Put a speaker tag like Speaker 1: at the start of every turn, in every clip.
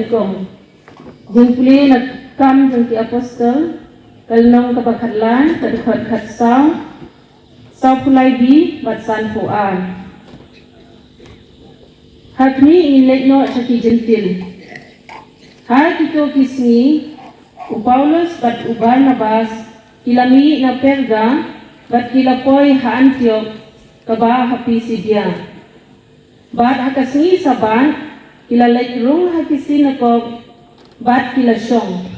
Speaker 1: kong. Jeng puli nakam jeng ti apostol, kalnong kabakadlan, kadukad katsaw, saw kulay bi, batsan puan. Hakni ingin lekno sa ki gentil. Hai kito kisni, Paulos bat Barnabas, kilami na Perga, bat kilapoy ha Antioch, kaba ha Pisidia. Bat hakasni saban, kilalek rung hakisi nakog, bat kilasyong.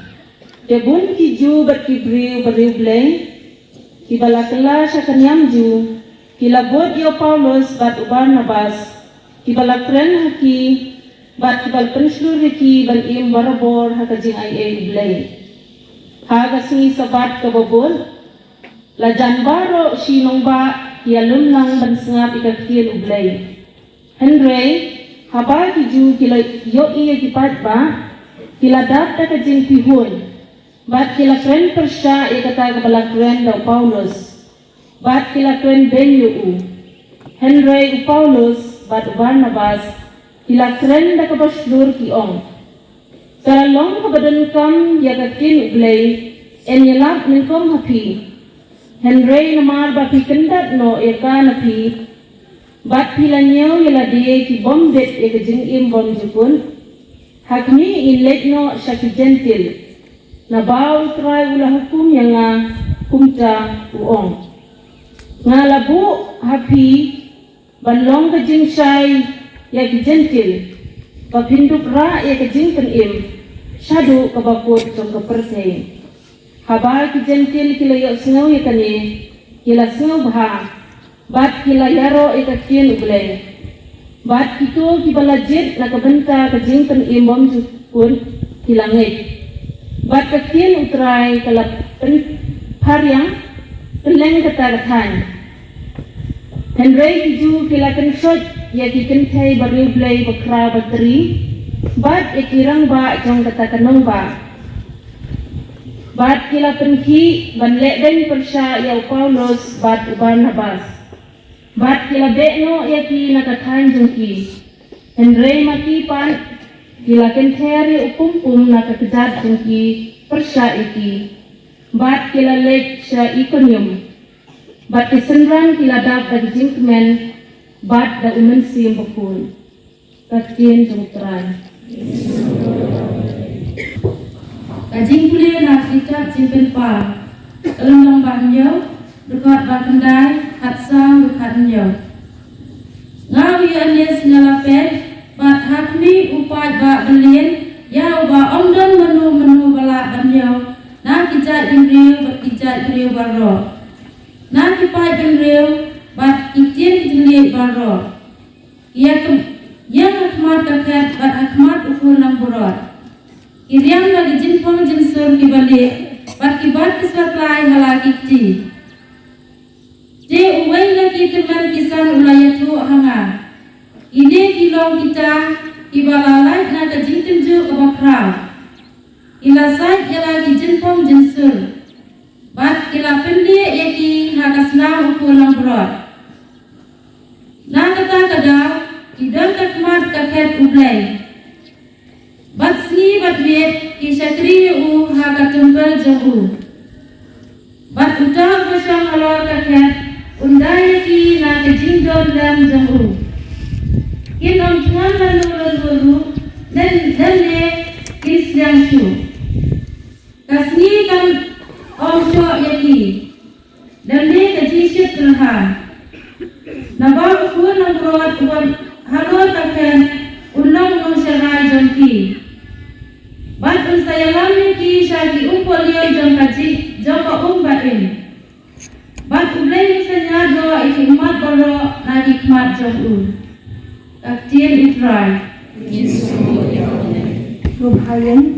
Speaker 1: Debun ki Ju bat kibriu bariu bleng, kibalakala sa kanyam Ju, kilabot yo Paulos bat Barnabas, kibalakren haki, bat kibalpen seluruh ki ban im barabor hakajing ay bleng. Hagasni sabat kababol, lajan baro sinong ba kialun lang bansngap ikakil ublay. Henry, haba ki Ju kila yo iya kipat ba, kila dapta kajing pihun, bat kila kren persya ikata kabalakren daw Paulos, bat kila kren Benyu Henry Paulos, bat Barnabas, kila kren da kabaslur kiong. Salalong kabadan kam yakakin ublay, en yalap ningkom hapi. Henry namar bapi kendat no eka napi, bat pilanyo yaladiye ki bombet eka jingim bom jupun, hakmi inlet no syaki gentil, nabaw try ula hukum yang nga kumta uong. Nga labu hapi, banlong ka jing syay yaki gentil, papinduk ra eka jing penim, syadu kabakut trong kapertay. Haba ki gentil kila yo singaw yakani, kila singaw baha, bat kila yaro ikakin ublay. Bat kito kibalajit na kabenta kajing penim bom jupun kilangit. Bat kakin utray kalap paryang, teleng kataratan. Henry kiju kila kenshot yaki kentay bariu blay bakra bateri, bat ikirang ba jong katakanong ba. Bat kila penki banlek den persya yaw Paulos bat Barnabas. Bat kila bekno yaki nakathan jengki. Henry makipan kila kenteri upumpum nakakejat jengki persya iki. Bat kila lek sya ikonium. Bat kesenran kila dap dari jingkemen, bat da umensi mbekun. Kakien jengutran. Kajing kuliah nak kitab simpen pa, kelendong banyo, dekat bakendai, hatsang dekat nyo. Ngawi anies ngalapet, bat hakmi upat bak belien, ya uba omdon menu balak banyo, nak kijat imriu bat kijat imriu barro. Nak kipat imriu bat kitien kitili barro. Ia akhmat kaket bat akhmat ukur lamburot. Kiriam lagi jinpong jinsur kibalik, bat kibat kiswatlai halakikti. Je uway lagi teman kisan ulayatu hanga. Ini kilong kita ibalalai na kajintinju kabakrau. Ilasai lagi jinpong jinsur. Bat kila pendi yaki hakasna ukur lambrot. Na kata kadau, idol kakmat kaket ublay. Bat sni bat wet kisatri u haka tumbal jahu. Bat utah bersang halor kaket undai ki na kejindon dan jahu. Kinom tuan lalu dan ne kis yang syu. Kasni kan om syok yaki. Dan ne kejisyut terhan. Nabal ukun nangkuat halor kaket unang nung syarai jongki. Bat saya lami ki syagi umpol liyo jong kaji jong ka umbain. Bat ublay misalnya doa iki umat baro na ikmat jong u. Takdir itrai. Yesus ya Allah. Subhanallah.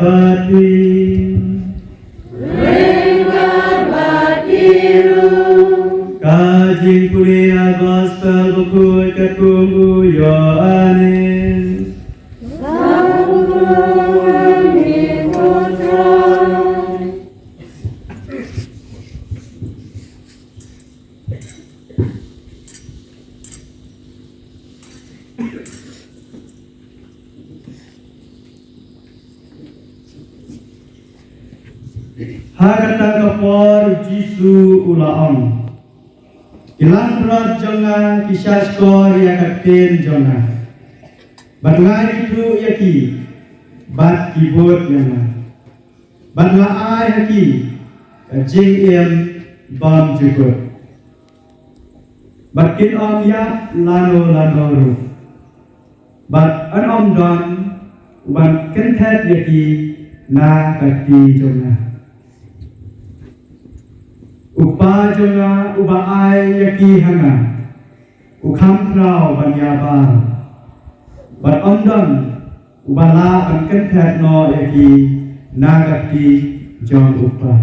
Speaker 2: bati kajing kuliah gospel buku ketunggu Yohanes Hakata kapor Jisu ulaam Ilang berat jonga kisah skor ya kapten jonga Batngai itu yaki Bat kibot jonga Batngai yaki Kajing em bam jukut Batkin om yap lano ru Bat an om don Uban kentet yaki Na kati jonga Upa jonga uba ai yaki hanga Ukam krau banyaba Bat omdon ubala ban kentet no yaki Nagati jong upa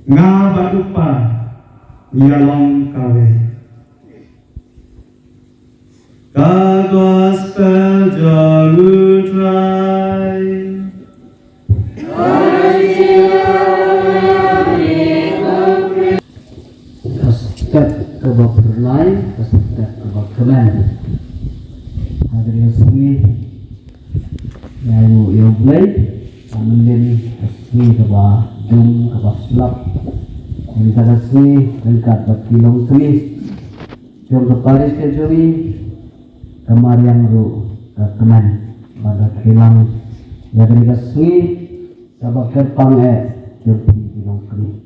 Speaker 2: Nga bat upa Nyalong kawe Ka gospel jong utrai
Speaker 3: Step kebab berlai, step kebab kemen. Hadirin semua, yang yoglay, amin semua kebab jum kebab selap. Kita semua dekat berkilong semua. Jom keparis ke juri, kemarian ru kemen pada kilang. Ya kita semua kebab kepang jom kilong semua.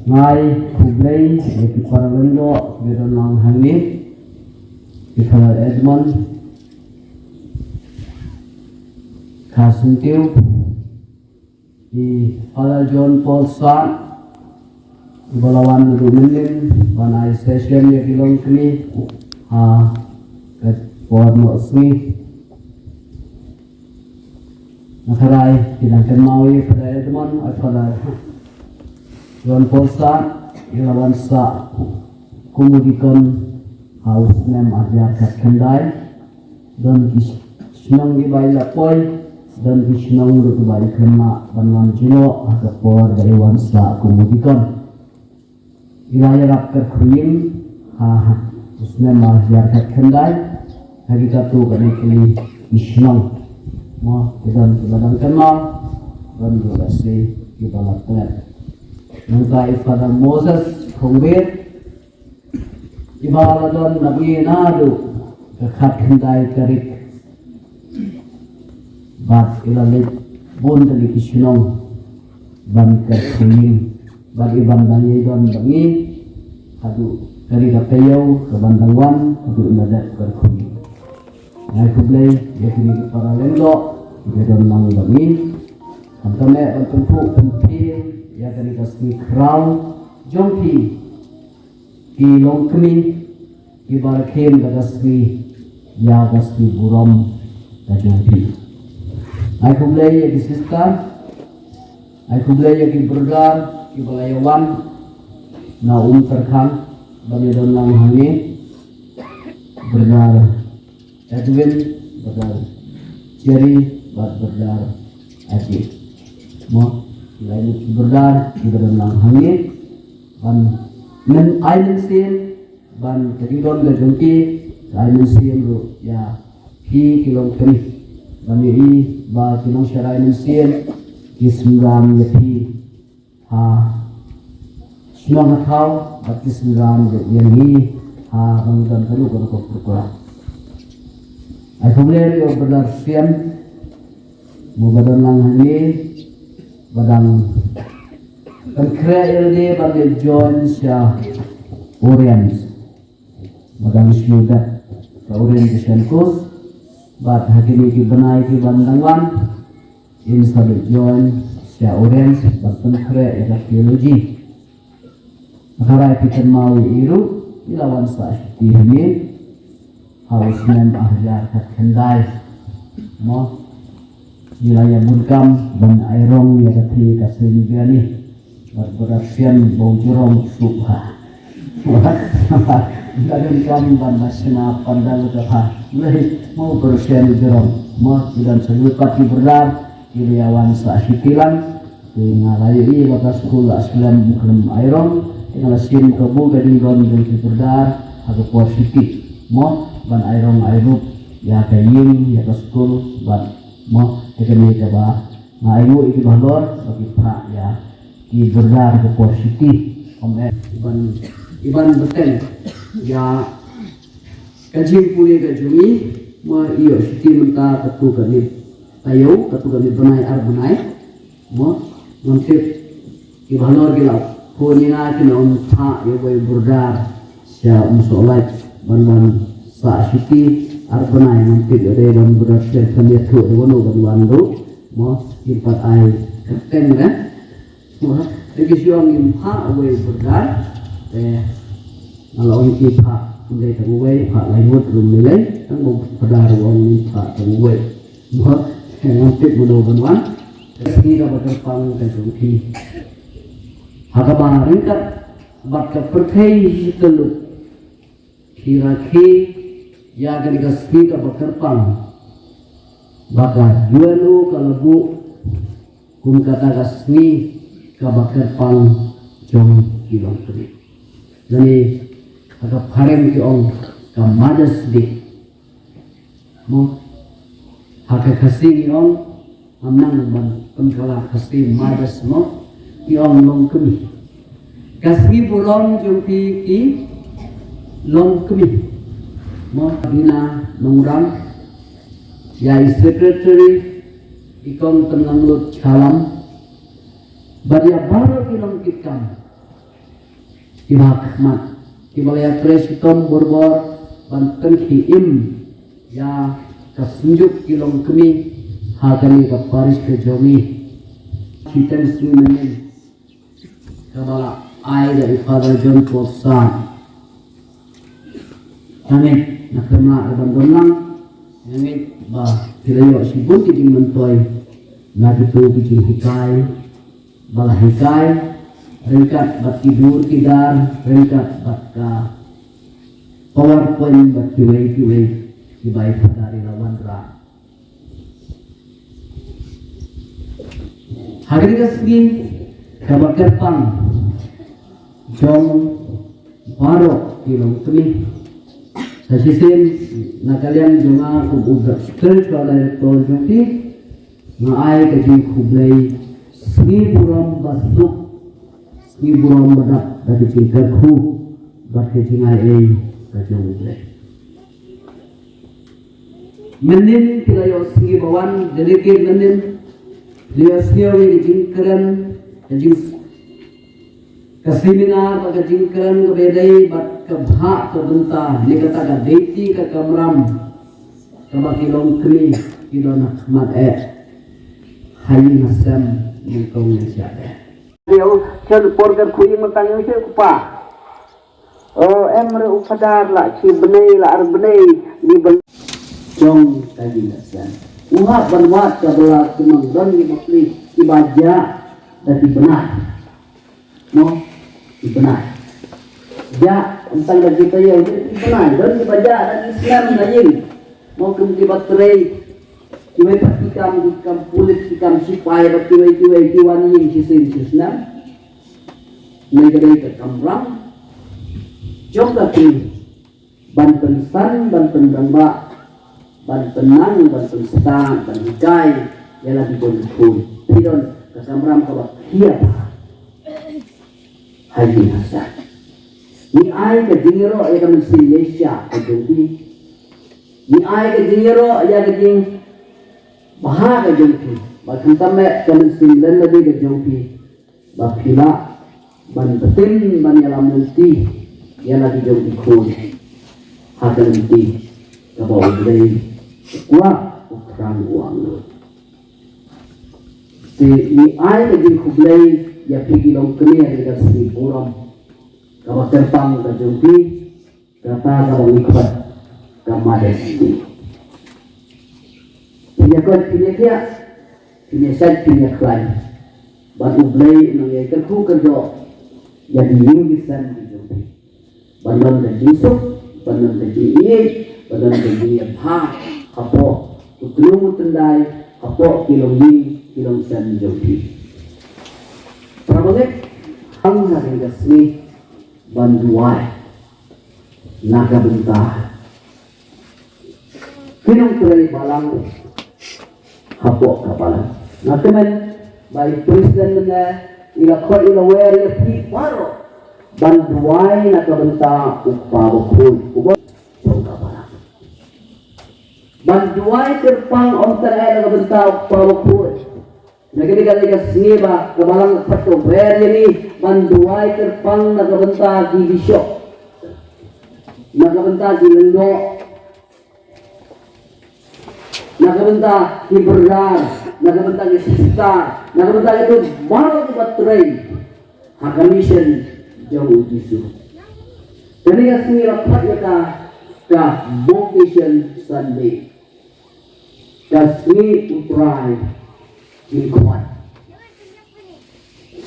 Speaker 3: Ngai kublai yaki para lendo biron lang hangin Ifala Edmond Kasuntiu Ifala John Paul Swan Ibalawan Rumenin Banai session yaki long kini Kat Porno Smi Nakarai Pinangkan Maui Ifala Edmond Ifala John Polsa ilawan sa kumudikan house name ajar kat kendai dan kisnong ibai lapoy dan kisnong rutubai kena banwan jino agapor dari wansa kumudikan ilaya rapker kuyim house name ajar kat kendai hari katu kani kini kisnong mo dan kibadang kenal dan durasi kibalat Nangka ifada Moses Khongbet Ibaladon Nabi Nadu Kekat Hendai Karik Bat ilalit Bun Tali Kishnong Ban Kerkuning Bat Iban Banyi Don Bangi Hadu Kari Kapayau Kabandangwan Hadu Nadat Kerkuning Ngai Kublai Yakini para lendo Ibadon Nang Bangi Kantone Bantumpu Pentil Ya dari kasih crown jongki ki longkmi ibarakhem kasih ya kasih buram jongki ai kublai ya disista ai kublai ya ki berdar ki balayawan na terkam bagi donang hangi berdar Edwin berdar Jerry berdar Aji mo lain berdar berenang hangit ban men island scene ban kedidon gajungki island scene ru ya hi kilong keni ban i ba kilong syara island scene kismram yapi semua kau bat kismram yang hi bangdan kalu ko purkura ai problem yo berdar sian mo berenang hangit badang Krea bagi John Syah Orange badang syudat Orange Shankus bat hakini ki benai ki bandangan insal John Syah Orange batun krea ila teologi akarai pikan mawi iru ilawan sa tihmi haus nem ahjar kat kendai mo wilayah Bunkam dan Airong ya kati kasih ni berberasian bau jorong subha dan kam dan masna pandal kah leh mau berasian jorong mau dan selukat berdar iliawan sahitilan ngalayi batas kula aslam bukan Airong ngalasin kebu gading gon berdar atau positif mo ban Airong Airub ya kayin ya kaskul ban mo kekeni coba ngayu iki balor bagi pak ya di berdar ke positif om iban beten ya kajim puli kajumi mo iyo siti menta ketu kami tayo ketu kami benai ar benai mo ngantip di balor gila punina kena om pak ya boy berdar sia musolaj ban sa siti arpana yang nanti ada dan berasal dari itu dengan orang itu mau impat air kapten kan mau lagi siang impat away berdar kalau orang impat mulai terway impat lain belum mulai kan mau berdar orang impat terway mau nanti mudah-mudahan kita berkembang ke dunia hakaban ringkat bakat percaya teluk kira-kira ya ketika kita berkerpang bakal jualu kalau bu kum kata kasmi kabakerpang jong kilong teri jadi agak harem ki ong kamadas di mo haka kasih ki ong amnang ban pengkala kasih madas mo ki ong long kemi kasih bulong jong ki long kemi mo bina nongram ya secretary ikon tenang lut kalam baria baru kilong kitam kibah khmat kibalaya tres kitom borbor banten hiim ya kasunjuk kilong kemi hakani ka paris ke jomi chitan swimen kabala ai dari father John Paul son amin nakama abandonang ngit ba tilayo sibun ti mentoy na dito ti hikay bala hikay ringkat bat tidur tidar ringkat bat ka powerpoint bat kiway di baik dari lawan ra hari kasih kabakar pang jong baro kilong tumi sasisin na kalian junga kubudra spiritual director joki na ay kajing kublay sni buram basuk sni buram badak dari cingkat hu bat kajing ay kajing kublay menin tilayo sni bawan delegate menin liya sniyawi kajing keren kajing kasiminar kajing keren kebedai bat kabha kabenta ni kata ka deiti ka kamram kabakilong kri kilona khmat hayi nasam ni kong ni sia yo chal porgar khui matang yo se kupa emre upadar la chi benai la ar benai ni bel jong kaji nasan uha banwat ka bela tumang dan ni makli ibaja dadi benar no benar ya tentang bagi kita yang benar dan dibaca dan Islam lagi mau kemudian baterai kiwai pakikam pulit kikam sipai kiwai kiwani yang sisin Islam negara kamram jom lagi Banten San Banten Damba Banten Nang Banten Setang Banten Jai yang lagi berkumpul tidak kesamram kalau kiat Haji Hasan ni ai ke jingero ya kan si Malaysia jadi ni ai ke jingero ya ke jing baha ke jadi bahkan tamek kan si dan lebih ke jadi bahila ban betin ban yalam nanti ya lagi jadi kun hakan nanti kalau beli kuat ukuran uang si ni ai ke jing kublai ya pergi long kini ada si buram kalau terpang ke jumpi kata kalau ikut ke madesti ini kau pilih dia pinyeset pinyeklan ban ublay nang yay kerku kerjo jadi yugisan hidup bandon ke jisuk bandon ke jiye bandon ke jiye ha kapo tuklung tendai kapo kilong yin kilong san jogi praboget hang hari gasmi banduai naga bentah kinong tuloy balang hapok kapalan nakemen by presiden na ilakot ilawer ya piparo banduai nakabenta upawakun ubot so kapalan banduai terpang ontaray nakabenta upawakun nagadigaday sniba kabalang patover yani banduai terpang nakabenta di bisyo nakabenta di lendo nakabenta di berar, nakabenta di star, nakabenta itu baru battery hakamisyon jauh jisu. Jadi kasih rapat ka vocation Sunday, kasih utrai jingkot,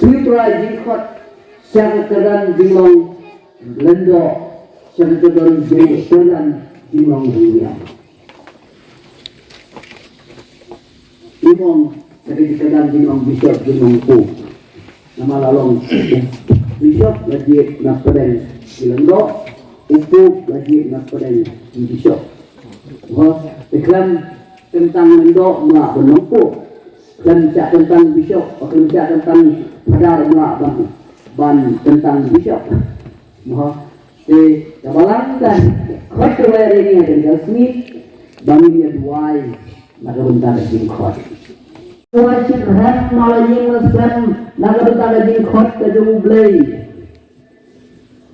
Speaker 3: utrai jingkot siapa kedan jinglong lendo, siapa kedan jinglong dunia. Imong kadang jinong bishop jinong ku nama lalong bishop lagi nak pedeng ilendo upu lagi nak pedeng bishop iklan tentang lendo melak benongku dan cak tentang bishop atau cak tentang padar melak ban tentang bishop kabalang dan khusyuk ini ada gasmi bangunnya duai maka bentar jingkot wajib hat malaying lesem maka bentar jingkot ke jublay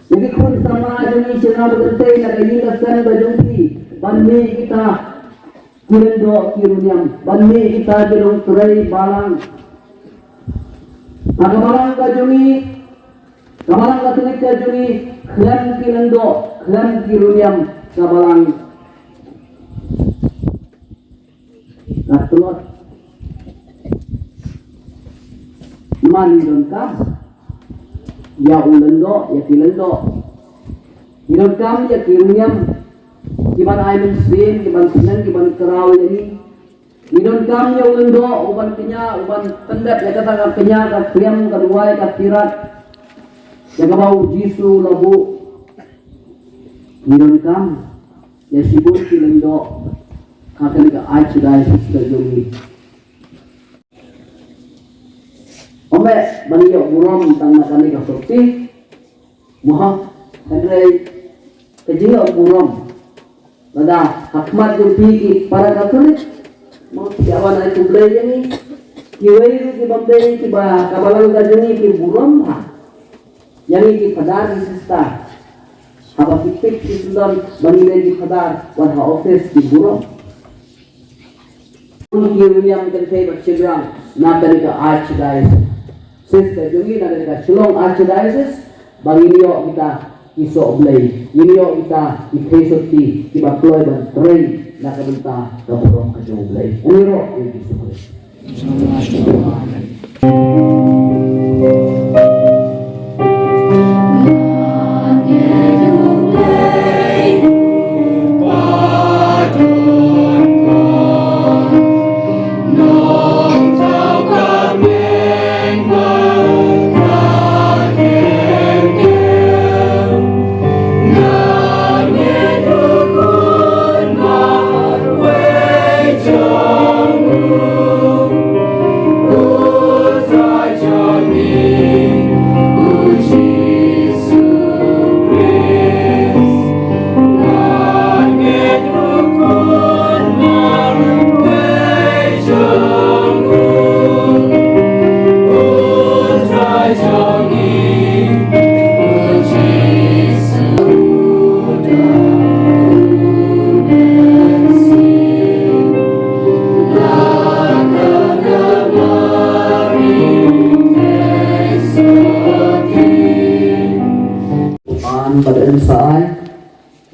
Speaker 3: jadi kun sama jadi sena berkentai nak ini lesem bajungki bani kita kirendo kirunyam bani kita jerung turai balang maka balang kajungi kabalang katulik kajungi klan kirendo klan kirunyam kabalang Natulot mani donkam ya ulendo ya kilendo donkam ya kirunyam kiban aymen sin kiban sinan kiban kerau ini donkam ya ulendo uban kenya uban tendap ya kata kenya ka kriam ka duai ka tirat ya ka bau jisu labu donkam ya sibun kilendo kakak ka achidai sister jogi ombe baniyo burom tang nakani ka sorti moha henry kejiyo burom lada hakmat jogi ki para katulik mo siawan ay tublay yani kiwairu ki bamday ki ba kabalang ka jogi ki burom ha yani ki padar ki sister haba pikpik ki sudan banilay ki padar wan ha office ki burom William Kenfei bercegrang nakani ka archdiocese sister jogi nakani ka Shillong archdiocese bangilio kita iso oblay ilio kita ikesoti kibakloy ban train nakabenta ka borong ka oblay uniro yung Kristo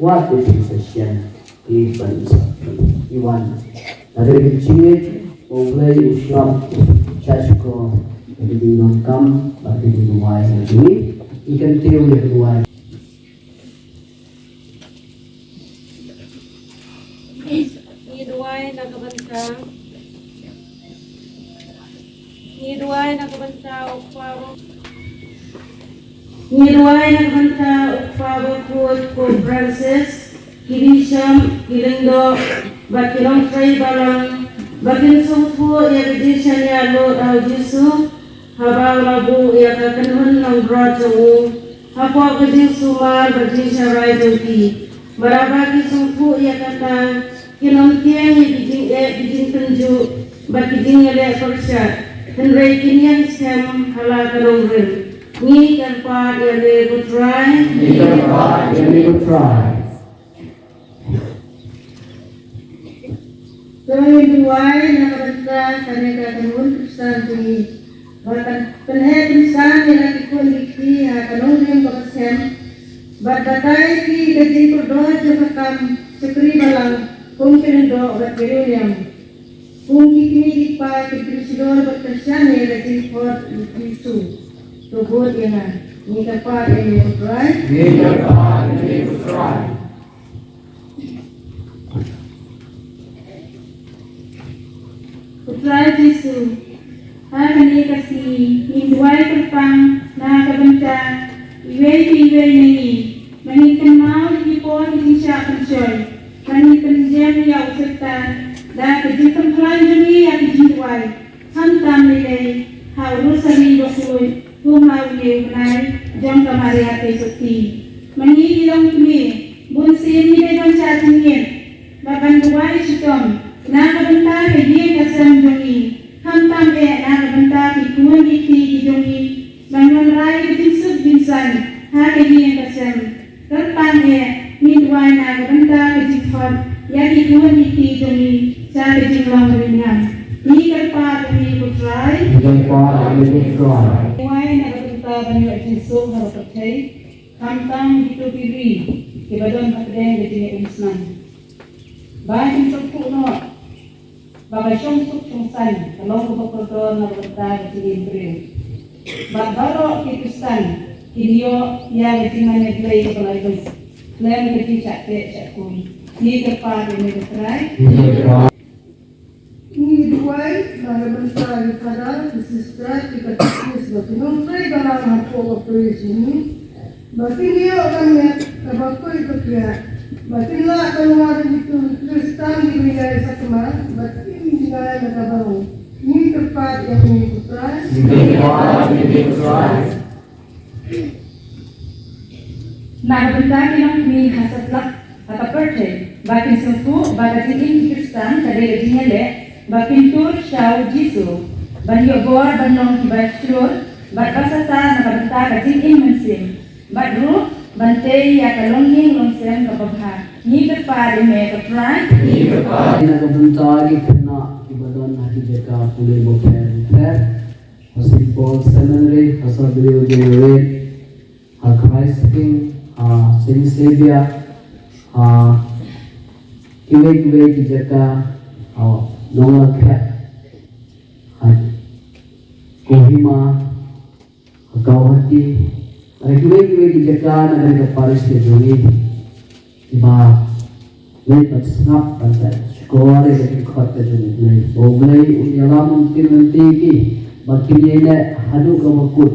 Speaker 3: What is possession? Iwan. Dari kecil, Boleh uslap church ko jadi nongkam bagi dinuai ini ikan tiu yang dinuai.
Speaker 1: Niduay na kabansa. Niduay na kabansa ukparo. Niduay na kabansa ukparo ko Francis, Kirisham, Kilindo, Bakilong Tray Balang, Bakin Sungfu ya kejishan ya Lord al Jisu, Habaw Labu ya kakanun ng Brajawu, Hapwa kejishu mar kejishan rai jauki, Barabaki Sungfu ya kata, Kinong tiang ya bijing tenju, Bakijing ya lek persat, Henry kinian sem hala karongren, Ni kan pa ya le putrai,
Speaker 3: Ni kan pa ya le putrai.
Speaker 1: Kami duai na kabanta kaneka kanun Kristen tuni. Bahkan penhe Kristen yang lagi pun dikti kanun yang kapasem. Batai ki gaji perdoa jokakam sekri balang kungkirin do obat beruniam. Kungki kini dipa kipirisidor berkasian ya gaji pot Yesu. Tubut yana. Ni kapat ini putrai.
Speaker 3: Ni kapat ini putrai.
Speaker 1: Putra Yesu, kami kasih hinduai terpang na kabanta iwe nini manikan mau dipon insya pencoy manikan jam ya userta da kejitan pelanjuri ya kejiwai hantam nilai harus sering bersuai rumah uye menai jam kamari hati suci mani bilang kami bun sini dengan cacingin baban duai syutom nakabanta ke dia kasam jongi hantam nakabanta ki kuan dikti jongi bangun rai binsub binsan ha ke dia kasam terpang midwai nakabanta ke jifat ya ki kuan dikti jongi sa ke jinglang ringan ni kerpa kami putrai wai nakabanta banyu jinsub harapatai hantam itu diri ke badan patdeng ke dia insnan bahan sukuk no bagai suk san kalau ko pagkontrol na bata sa libre bagaro kitustan kinyo ya gatingan ni play ko palagos lem gati chat ko ni ka pa ni try ni duai na banta ni kada sister ikatis ba tinong try kana na po operation ni bakilio kan tabako ito kaya bakila kan wala dito Kristen di wilayah sa kema bakil tidak ada baru. Ini tempat yang ini putrai. Nah, bentar yang ini hasilnya kata percaya. Bakin sempu, bakin ini Kristen, tadi lejinya le. Bakin tur syau Jisu. Banyo bor, banong kibasur. Bakasa ta, nakabentar bakin ini mensim. Badru, bantai ya kalonging longsem kapabha. Ni berpari me kapran.
Speaker 3: Ni berpari nakabentar di kena. Ibadon hati jeka pulih boker Hosim Paul Seminary Hasal beliau generate Christ King Saint Savior kiwe di jeka Nonga Kat Kohima Kawati kiwe di jeka Nagari Kaparis Kejungi Iba Lepas snap pantai Sekolah dari kota jenis boleh unyalam mungkin nanti bakin ini hadu kemakut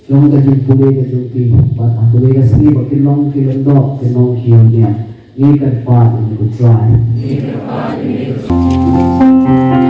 Speaker 3: yang kaji boleh kejuki batah boleh kasih bakin long kilendok kenong hiunya ini kerpa ini kutrai
Speaker 4: Try.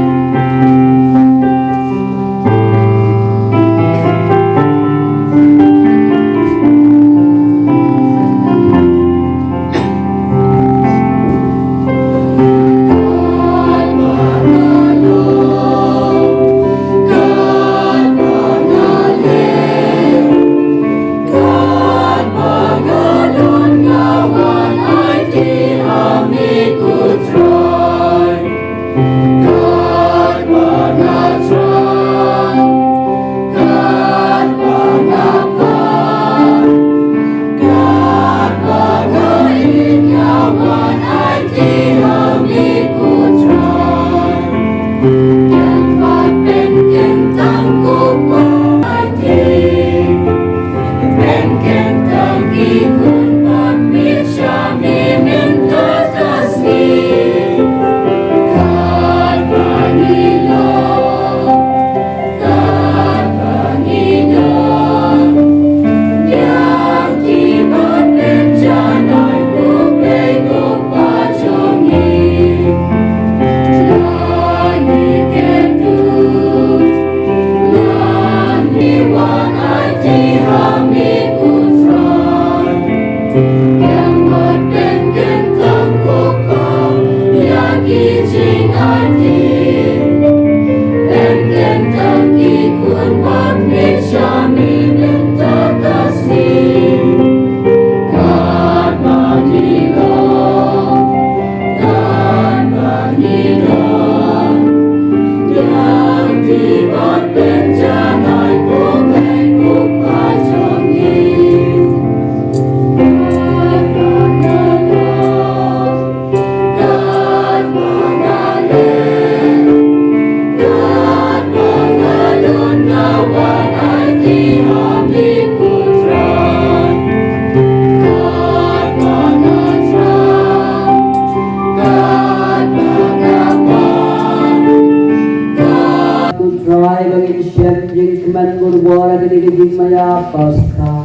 Speaker 3: Try bagi siap jing keman berbuala kini kini maya pasca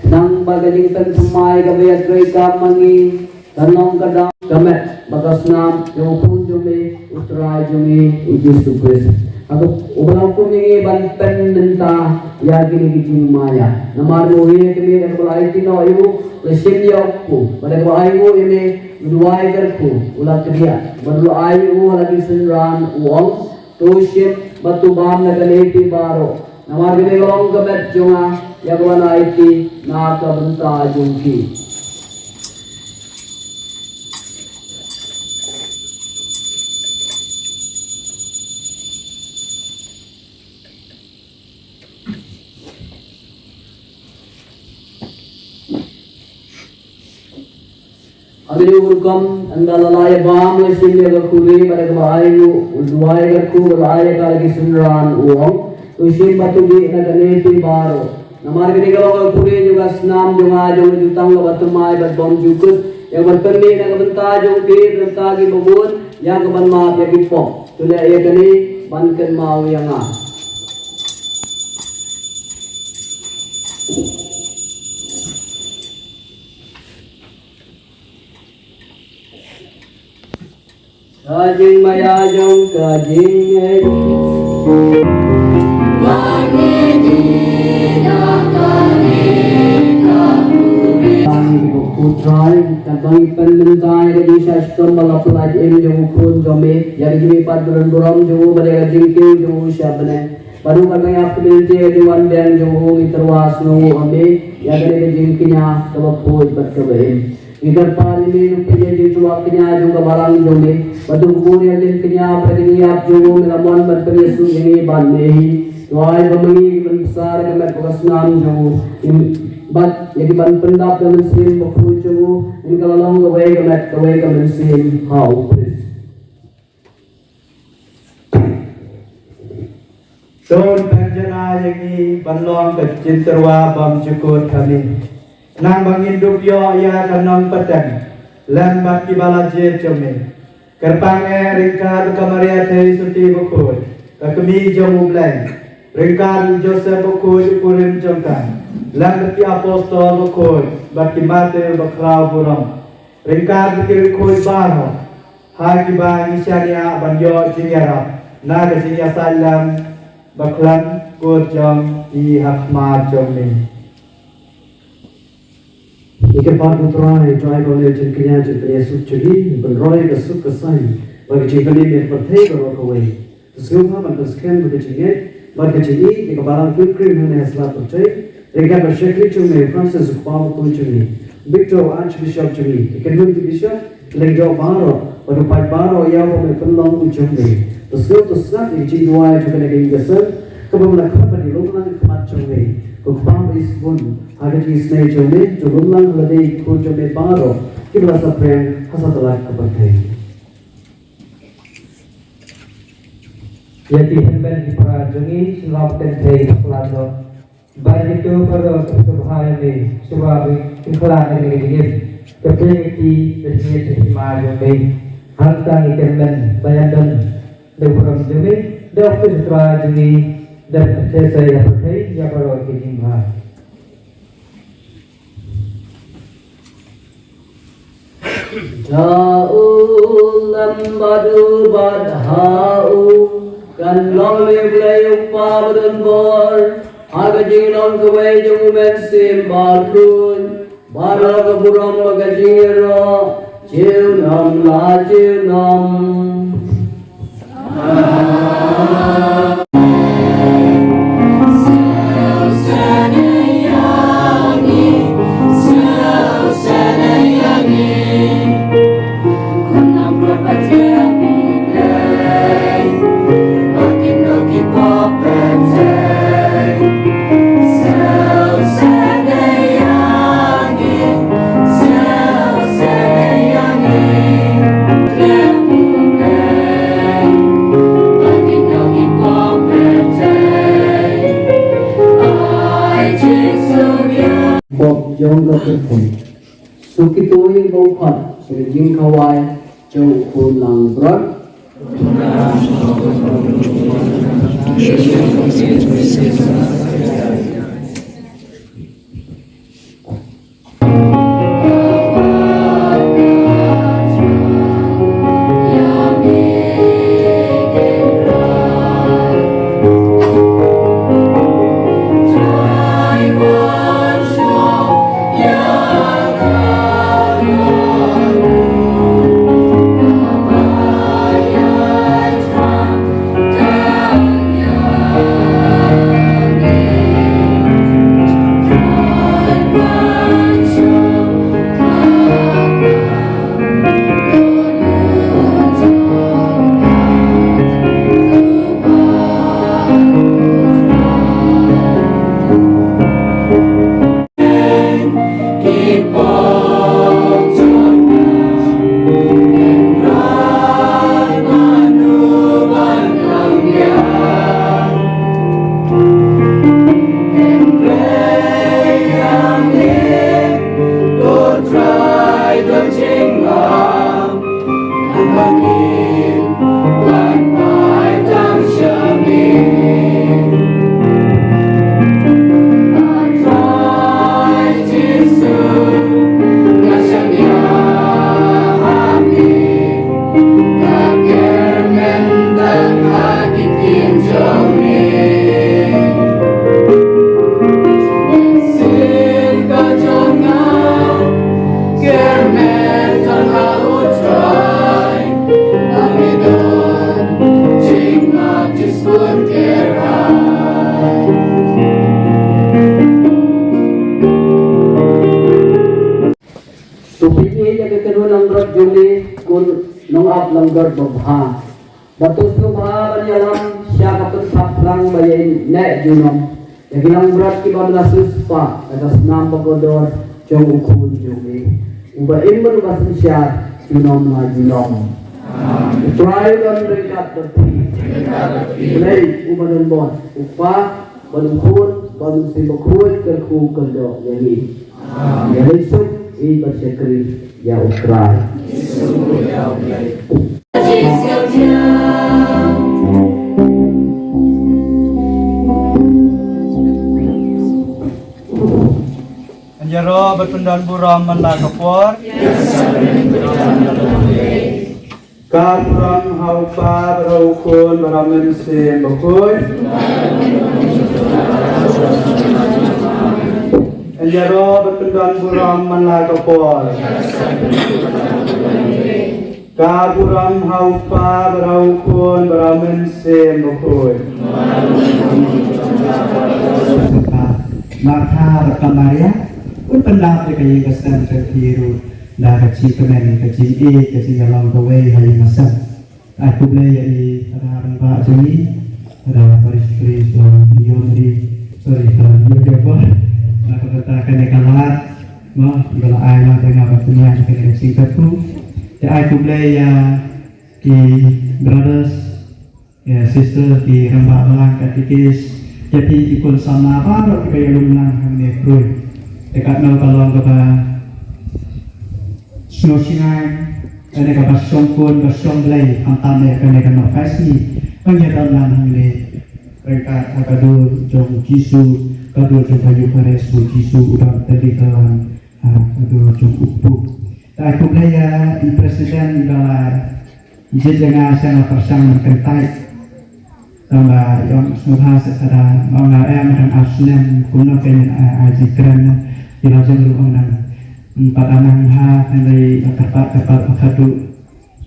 Speaker 3: nang bagaling tan semai kabaya troika mangi tanong kadang kamet batas nam yung pun jumi utrai jumi uji sukres aku ubalang pun ini ban pen denta ya kini kini maya namaru ini kini kan kalau tino ayu lesim ya aku pada kalau ayu ini dua ikarku ulat kerja baru ayu lagi senran uang tuship batu bam na galeti baro namar gine long gamet junga yagwana iti na ka banta jungki Abili urkam andalalaya bam le simle gakuri pada kebahayu udwai gakku galaya kalagi sunran uang tushim batu di naganeti baro namar gini kalau gakuri juga senam juga jong jutang batumai bat bom jukut yang berpendi nagabenta jong dir nagtagi babun yang keban maaf ya kipok tulia iya kani banken mau yang Kajing maya jong kajing Putrai tabang pendentai kajing syastom balapulaj em jong ukun jome yang jimi padron buram jong badega jingke jong syabne baru kami apilinte diwan dan jong iterwas no ame yang kajing kinya tabaput batkabain Ikan pari ini punya jiwa kenya juga barang jome batu kemudian kenya berniat jome melawan berpenesu ini bandehi doai pemengi besar kemet kesnam jome bat jadi ban pendap dan mesin baku jome ini kalau long away kemet mesin how please
Speaker 2: Don penjana yangi banlong ke cinterwa bam cukut kami nang bangin dupyo ya kanong patang lan baki balaje jome kerpange ringkar kamaria thei suti bukul kakmi jomu blan ringkar joseph bukul kurim jongkan lan baki apostol bukul baki mate bakrau buram ringkar baki bukul baro hagi ba nisania banyo jingyara na jinya salam baklan ko jom I hakma jome Ikan part utrai try college in Kenya to the Suchuli, but Roy the Sukasai, but the Chikali made for take or walk away. The Silva and the scan with the Chiget, but the Chigi, the Kabaran quick cream and has lot of take. They got a shekri to me, Francis of Paul Kunchuni, Victor Archbishop to me, the Kenwood Bishop, Lego Baro, but a pipe baro, Yavo, and Fulong Uchumi. The skill to snap the Chiguai to the Nagin, Kabula company, Logan Kamachaway. Kukpam is one, Hagati Snake Jome, to Rumlang Lade Kujame Baro, give us a friend, Hasatalak Kapate.
Speaker 4: Yati hemben di prajongi silap tentei pelado. Baik itu pada subhaya ni subawi ikhlas ni digit. Kepeliti berjaya terima jome. Hantang ikhemben bayadan depuram jome. Dapur prajongi dan saya pakai ya baru kijimah.
Speaker 3: Jaulam badu badhau kan long leblay upabdan bor agajing long kaway jumen simbal kun barag buram magajiro jiwnam la jiwnam
Speaker 5: Keep
Speaker 3: jong ga putih. Suki tuing bau khot sejing kawai jauh pulang berat. Juli kun nong up langgar babha batus nu bha banyalam sya kapun saplang bayin ne junom yagilang berat ki bamla suspa atas nam pagodor jong ukun juli uba imban basin sya junom na junom try don rekat berti lei uban bon upa balukun balun sibakun kerku kerdo yani yani sub i bersyukri ya ukrai
Speaker 2: Anjaro berpendan buram menakapor Kapuram haupa beraukun beramen sim bakun Anjaro berpendan buram menakapor Kapuram haupa beraukun beramen sim bakun
Speaker 5: Maka kamaria pun pendapat kayu kesan tertiru dah kecil kemen kecil kecil dalam kawai hari masa aku boleh jadi orang pak sini ada baris-baris di sorry aku katakan dekat lalat mah kalau ayah dengan batunya kena singkatku ya aku boleh ya di brothers ya sister di rambak lang katikis jadi ikut sama apa kayak lumang kami perlu dekat nol kalau kita snosingan ada kabar songkun bersonglai antaranya kami kena kasih penyedaran ini mereka akadu jom kisu kadu jom kayu pares kisu udah terlihat kadu jom upuk aku belaya di presiden dalam jenjang sana persang kentai tambah yang semua secara mengarang dan aslian kuno pengen ajikan di lajang ruangan empat anak dari tempat akadu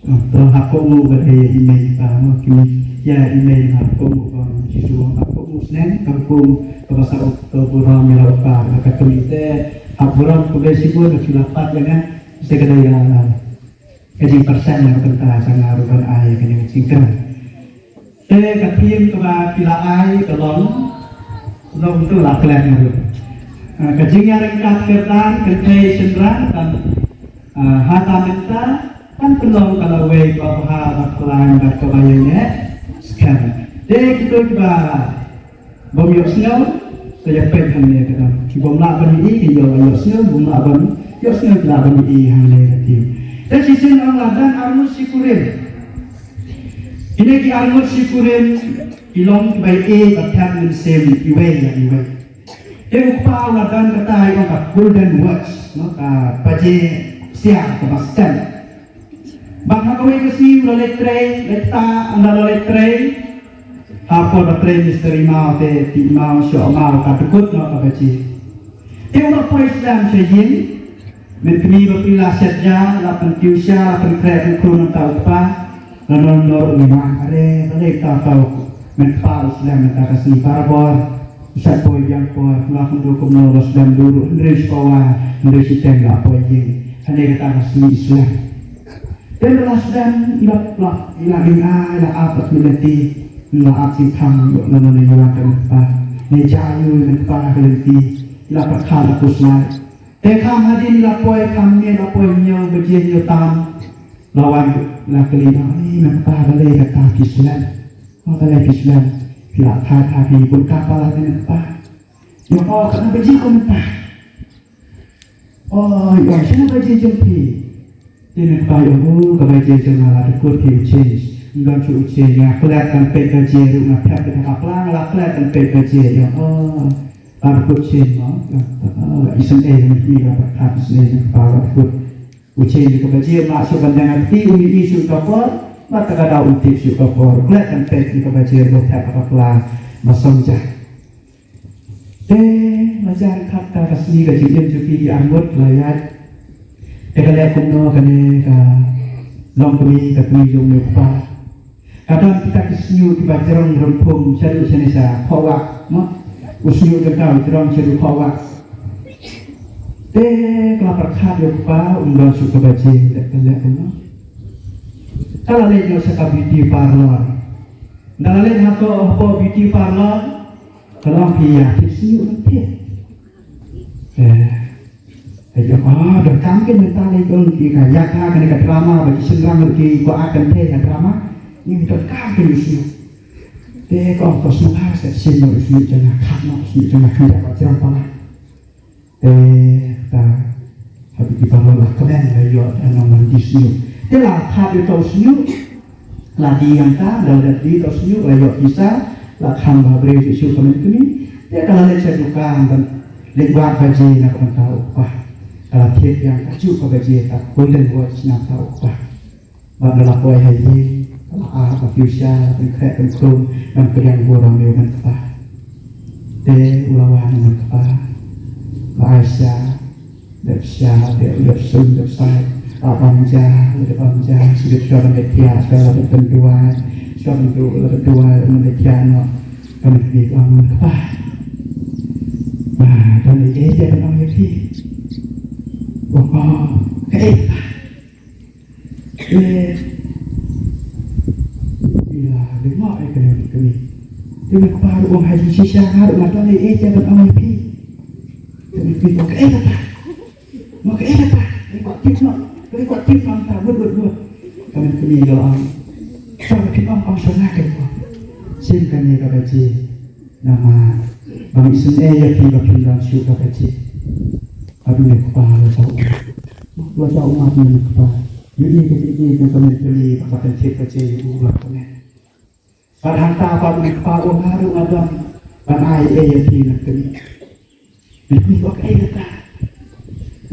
Speaker 5: terus hakmu berdaya email kamu kini ya email hakmu kamu jisu hakmu senen kamu bahasa Oktober melawak akadu itu hapuran kubesi pun terdapat dengan segala yang kaji persen yang tentang sangat rupan ayah kena singkat katim kepada pila ai kelong long tu lah kalian itu kajingnya ringkat kertan kertai cendera dan hata minta kan pelong kalau way bahwa kalian dan kebayangnya sekarang jadi kita juga bomyok snow saya pengen hanya kata bumla bani ini yo sel bumla bani yo sel la bani ini hanya kata dan sisi orang ladan armus sikurim ini ki armus sikurim ilong by a attack in same iwe ya iwe yang upah ladan kata yang kat golden watch maka paje siang kemaskan bangsa kau kasi lalai train leta anda lalai train apa train misteri mau te ti mau show mau katukut no kabaci yang nak poin Islam sejin menteri berpilah saja lapan kiusya lapan kerja kurun tahu apa lalu nor lima are mereka tahu menteri Islam mereka kasih parabor usai poin yang poin melakukan hukum nor Islam dulu dari sekolah dari sistem lah poin yang hanya kita kasih Islam dan dalam Islam ilah ilah apa menjadi ilah apa tham lalu nyawa kita nejayu kita kelenti ilah perkara aku selai tekam hadin ilah poin kami ilah poin yang berjian tam lawan ilah kelima ini kita balai kata Islam balai Islam ilah kata pun kapal kita yang oh kena berjian kita oh yang sana berjian jempi ini kita kebajian jangan ada kurti change enggak cuci change kelihatan PKJ rumah pihak kita kaplang lah kelihatan PKJ yang oh ada kurti change isen ini dapat habis ini para kurti change kebajian masuk dengan ti uni isu kapal maka ada uti isu kapal kelihatan PKJ kebajian rumah pihak kaplang masonja majar kata kasih gajian cuci dianggut layar kalau kuno kene long kami kami jom lupa kadang kita kesenyu di bajarong rumpum seru senesa kawak usenyu kita bajarong seru kawak kalau perkara lupa undang suka baca kalau kuno kalau lagi usah beauty parlor kalau lagi apa beauty parlor kalau dia kesenyu nanti Ayo, dah kami minta lagi kalau ya kan kena drama bagi senang lagi kau akan teh drama ini dah kami usia. Teh kau semua sesi mau usia jangan kamu usia jangan tidak macam apa. Tak habis kita malah keren ayo nama disini. Teh lah kami tahu usia lah diam tak dah di tahu usia ayo bisa lah kami beri usia kami ini. Teh kalau leceh juga dan lewat baji nak tahu wah. Kalau tiap yang kacau pada jeta, golden watch nak tahu apa. Bahagian poin haji, kalau apa fuchsia, penkrep, penkrum, dan periang borang dia mentapa. Teh ulawan mentapa, Aisyah, Depsya, Depsun, Depsai, Abangja, sudah suara media, suara bertentuan, suara bertentuan, media no, kami mentapa. Nah, dan ini dia orang yang oh, bila dengar kami, dia kepada orang haji sisa harus nak ni jangan awal pi, kami apa? Maka apa? Ikut tip nak tak buat. Kami doang, sama kita orang sana kita, simpan ni kaji nama, bang isen ya pi bang syukur kaji. Aduh ni kepala jauh umat ni kepala. Jadi ketika kami beli pakai cip kecil ulah kami. Padahal tak apa ni kepala orang harum ada dan air yang nak kami. Ini pakai kata.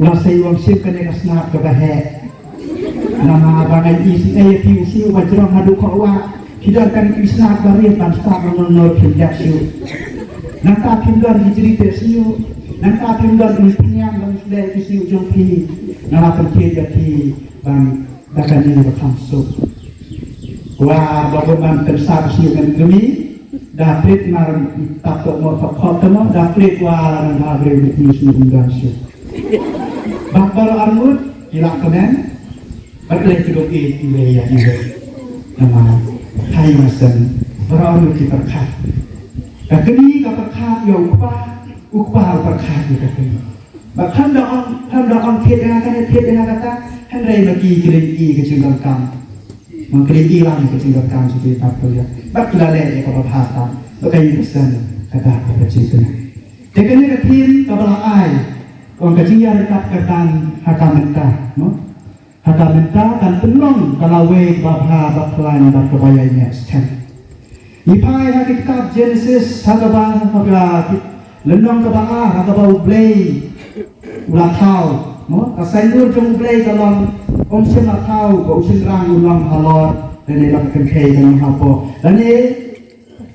Speaker 5: Ulah saya uang sim kena kesnak kebahek. Nama abang isi air pi usi wajrong hadu kawa. Tidak akan kesnak bari tanpa mengenal pinjak siu. Nanti pindah hijri tersiu. Nanti pindah di penyang dan sudah isi ujung pi. Nama penting jadi bang dakan ini berkamsuk. Wah, bapak tersar siuman kami. Dapet mar tato mau fakot temo. Dapet wah dan habre di sini unggansu. Bapak armut hilang kenen. Berleh kedok ini ya ini. Nama Hai Masan berarti kita berkat. Kini kita berkat ya upah berkat kita kini. Bahkan dah tiada kata henry lagi keligi kecil kam. Mengkeligi lagi kecil kam seperti apa ya. Baiklah leh kalau bahasa. Bagaimana pesan kata apa cerita. Teknik ketin kabelah ai, orang kecil dekat ketan hakamenta, no? Hakamenta dan penong kalawe babha baklan bakbayanya sekian. Ipai hakikat Genesis hakabah haga lenong kabah hakabah ublay ulatau, no? Kasainur jong ublay kalau omsen ulatau ko usin rang ulang halor dan elak kentei dan hapo dan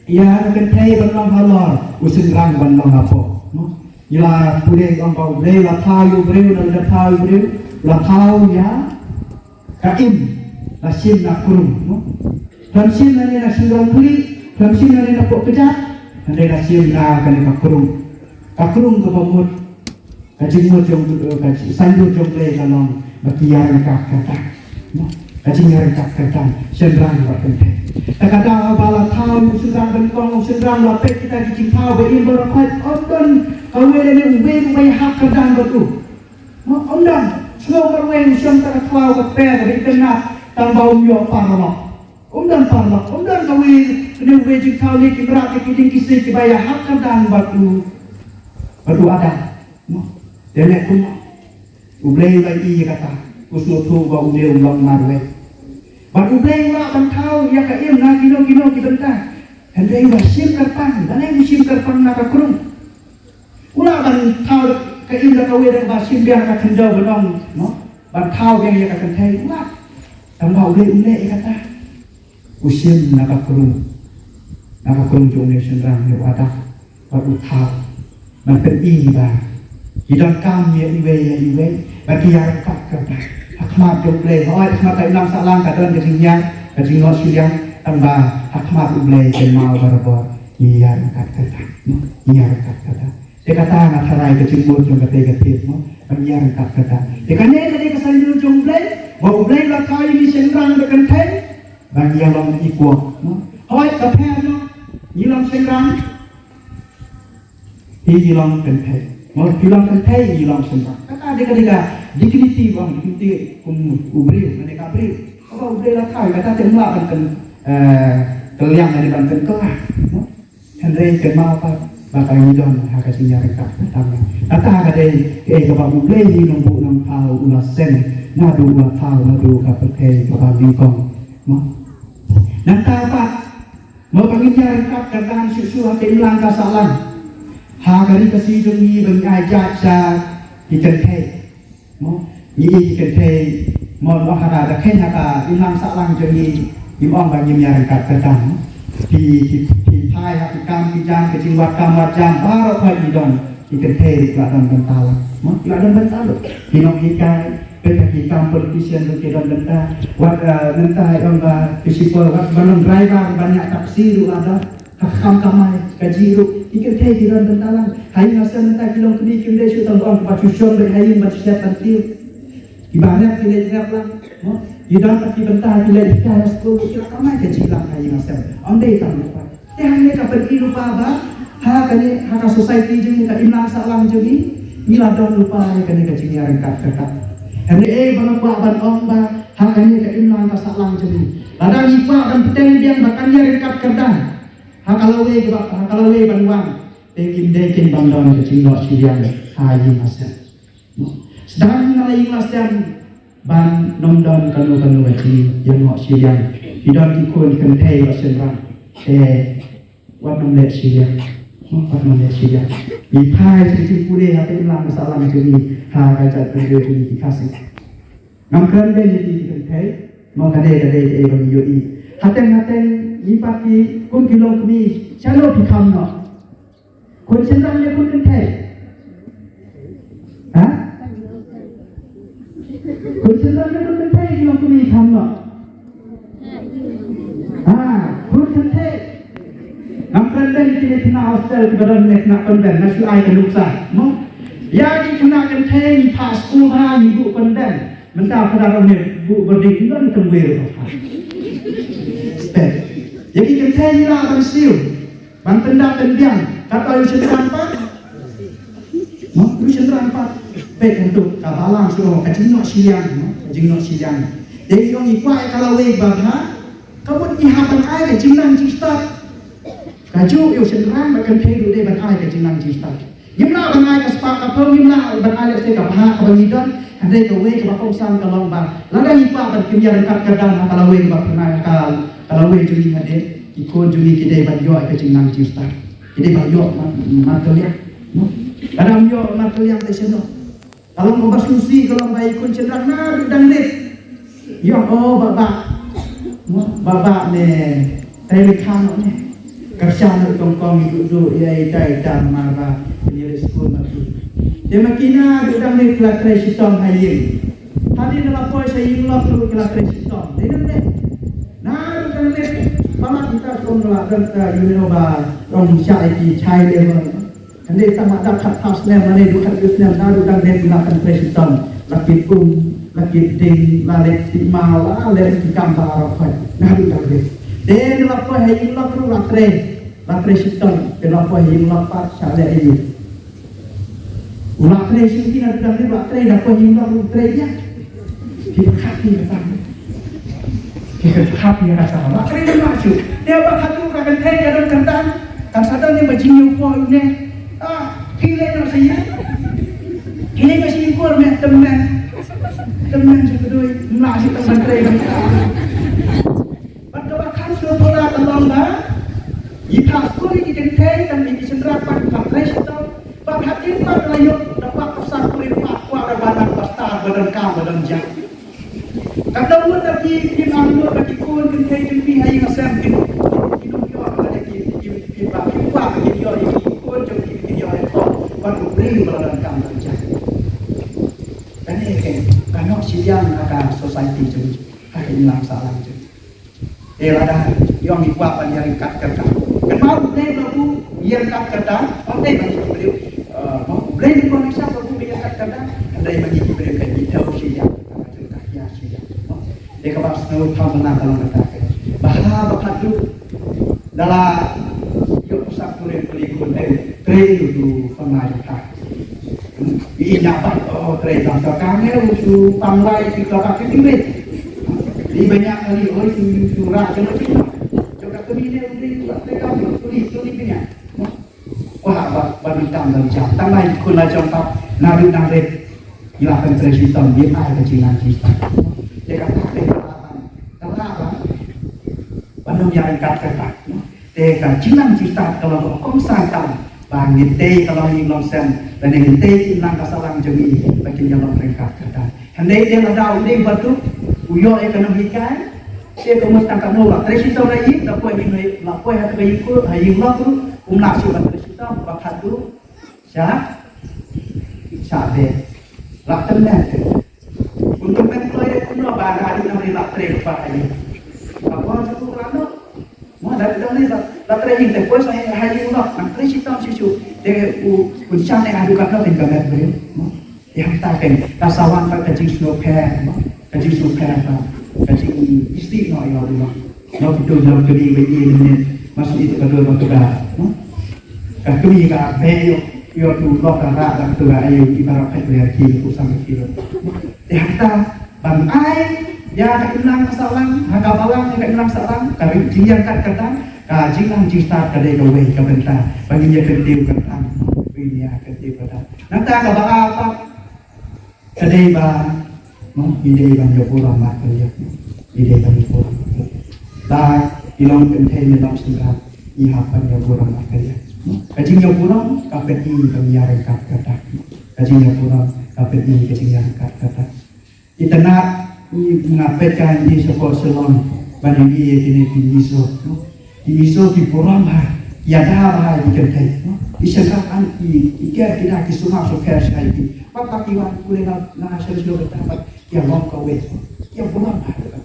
Speaker 5: ia kentei dan halor usin rang ban long hapo, no? Ila pure ang bau ublay ulatau ublay ulatau ublay ulatau ya kaim lasim nak kurung, no? Lasim nani nasim rongli, lasim nani nak pok kejat, nani lasim na kani kakurung, kakurung ke pemut, kajimut jong kaji sanjut jong play kalong bakiar kata, no? Kajinger kata, sendrang berkenteng. Takada bala tahu sendrang bengkong, sendrang lapek kita dicipau berin berkat ondon kawe ni uwe hak kadang betul, no? Ondon semua berweng siang terkau keper dari tengah tambah umyo parlok. Umdan kawe ni uwe jikau ni kibra kiding kisih kibaya hak kadang batu ada, no? Denek pun ublay lagi kata usno tu ba ublay ulang marwe. Batu ublay la bantau ya ka im na kino kibenta. Hendai ba sim kerpang, dan yang sim kerpang na ka kurung. Ulah bantau ka im la kawe dak ba sim biar ka kendau benong, no? Bantau yang ya ka kentai ulah. Tambah ublay kata. Usim na ka kurung jong ne sendrang ne ada. Batu tau. Man pen ba. Hidang kami iwe bagi yang kat kata hakmat ublay oi hakmat kai lang salang kadon kejingnya kejingot siang tambah hakmat ublay kemau barabor yang kat kata yang kat kata dekata ngatarai kejimut jong kate no yang kat kata dekane tadi kesanjur jong ublay ba ublay la kai ni sendrang dekan thai bagi yang long ikuo no oi kaphe no yilang sendrang hilang kentai mau hilang kentai hilang sendrang kata deka dignity bang dignity ubril mereka ubril apa ubril lah kau kata tembak kan keliang dari banten kelah Henry kenal apa bakal hidon hak sinyar kata kata ada kebab ubril ni nombor nam tahu ulas sen nadu ulas tahu nadu kapake kebab lingkong nanti apa mau penginjar kadang susu hati hilang kasalan hari kasih jumi berajak ikan teh, mo ni ikan teh, mo ada kena ka ilang salang jumi imong bagi miar kat kadang di thai hati kam di jam kecing wakam wajam baru kau idon ikan teh kelihatan bental, mo kelihatan bental, hinong ikai Pekakikam politician berkedon benda, benda yang kisipol, balon driver banyak taksi ada, hakam kamai kajiru, ikan teh di dalam bentalang, hai ngasih benda kilong kini kini sudah orang pacucion berhayin bersiap tantil, ibarat kini tidak lang, idam tapi bentah kini ikan sekolah kira kamai kajilang hai ngasih, ondai tak lupa, hanya kapan lupa apa, haka society jeng ka imlang salam jeng mila don lupa kani kajinya rengkat kekat. Henry bang buat ban om ba hakanya ke imlang ka salang jeng. Ladang ipa dan peteng diang bakannya rengkat kerdan. Hakalawe banwang dekin bandon ke cino siang hayi masan. Sedang ngalai masan ban nomdon kanu baci yang ngok siang. Hidon ikun kentei wasenrang. Wat nomlet siang. Wat nomlet siang. Di pai sisi pule hati imlang salam jeni ha kajat video ini dikasih. Ngangkan dia jadi kentei mau kade bagi yoi. Hateng ipati kun kilong kami chalo pikam no kun senang le kun kentai ha kun senang le kun kentai kilong kami kam no kun kentai nampan dan kini tina hostel kebadan nek nak kondan nasu ai ke luksa no ya di kena kentai pas school ha ibu kondan mentah pada orang bu berdiri dan tembel jadi kita ni lah abang siu, bang tendang tendiang, kata you senderang pat, you senderang pat, baik untuk kabalang suruh kajinok siang, Jadi orang ikhwan kalau wei bangha, kamu ihapan ai kajinang jistat, kaju you senderang makan pay dulu ban ai kajinang jistat. Yimla bangai ka spa ka pom yimla bangai le ka bha ka bangidon andai ka we ka ko sang ka long ba lada hipa ban kimya kat ka dan ka lawe ka pernah ka lawe juli hade ikon juli kide ban yo ka jingnang cista kide ban yo ma to ya no kadang yo ma to yang te seno kalau ko basusi kalau ba ikon cendrak na dan net yo oh baba ne tele kan ne kerja nak kongkong duduk ia dan marah dia sekolah mati. Dia makina duduk ni kelas kresitom haying. Tadi dalam poin saya ingin perlu kelas kresitom. Dia nanti, nah duduk ni malah kita sekolah dan kita Unova orang Syai Chai dia. Nanti sama ada kat nem mana duduk nem, nah duduk ni gunakan kresitom. Laki laki ding, lalik timal, lalik tikam barang. Nah duduk ni. Dan lapor haying lapor latre siton dan lapor haying lapar sale ayu. Latre sitin ada dalam latre lapor haying lapor ya. Kita kaki kata. Kita kaki rasa. Latre dia maju. Dia bakal tu akan teh dalam kentang. Kan sadar dia berjinyu po ini. Kile nak saya. Kile masih ikut teman sebetulnya masih teman teh. Pola kalamba ita kuri kita dan di sendrapan pakai itu bab hati pak layuk dapat pesan kuri pak kuara badan pastar badan kam badan jam kadang pun lagi di malu lagi kun kita jumpi hari ngasam hidup yo lagi di pak kuat di yo di kun jumpi di yo itu baru beri badan kam badan jam kan ini kan siang akan society jadi akan hilang salah ada yang dibuat pada yang kat kerja. Kenapa boleh lagu yang kat kerja? Boleh bagi beliau. Boleh dikoneksi lagu yang kat kerja. Ada yang bagi beliau kan kita usia, kita kaya usia. Dia kabar snow tahun mana kalau kita. Bahagia tu dalam yuk pusat kuliah trade itu pernah kita. Ini apa? Oh trade dalam sekarang itu panggil kita pakai timbit. Di banyak kali orang surah jangan kita. Coba kemina beri mereka tulis punya. Wah, bintang dan jam. Tangan kuna jangkap nabi nabi ilakan presiden dia ada kecilan kita. Dia kata kenapa? Bandung yang kata. Dia kecilan kita kalau konsatan bangit teh kalau yang longsen dan yang teh hilang kasalang jemi bagi yang mereka kata. Hendak dia ada udah batu. Uyo ekonomi kan, saya kemudian tak nolak. Resito lagi, lapor ini lapor yang terikut, haying lapor, surat resito, bakat tu, deh. Lapor nanti. Untuk mempelai kuno bahan hari nanti lapor lepas ini. Lapor cukup lama. Mau dari lapor ini terus saya haying lapor, resito susu. Dia uncang yang adu kata tinggal beri. Yang tak kan, kasawan tak kecil snowpair. Kaji suka kaji isti no ya Allah no betul dalam kini begini masuk itu kedua kedua kami juga yo tu lo kara dan tu ayu ibarat kayak kiri usang kiri ternyata bangai ya kenang kesalahan hakabalang yang kenang kesalahan tapi jingan kat kata jingan cista kadai gawe kebentar bagi dia kedai kata ini kedai kata nanti kabang apa kadai bang ide banyak orang makan ya, ide banyak orang. Dah ilang penting dalam sejarah ihapan yang orang makan ya. Kajinya orang kapet ini kami yang kata. Kajinya orang kapet ini kajinya kata. Kita nak mengapetkan di sekolah selon banding dia kini di iso di orang ya dah di kerja. Disangkakan ikan tidak kisah sukar sekali. Apa kiwan kuliner nasi sudah dapat yang mau kawin, yang burang kata.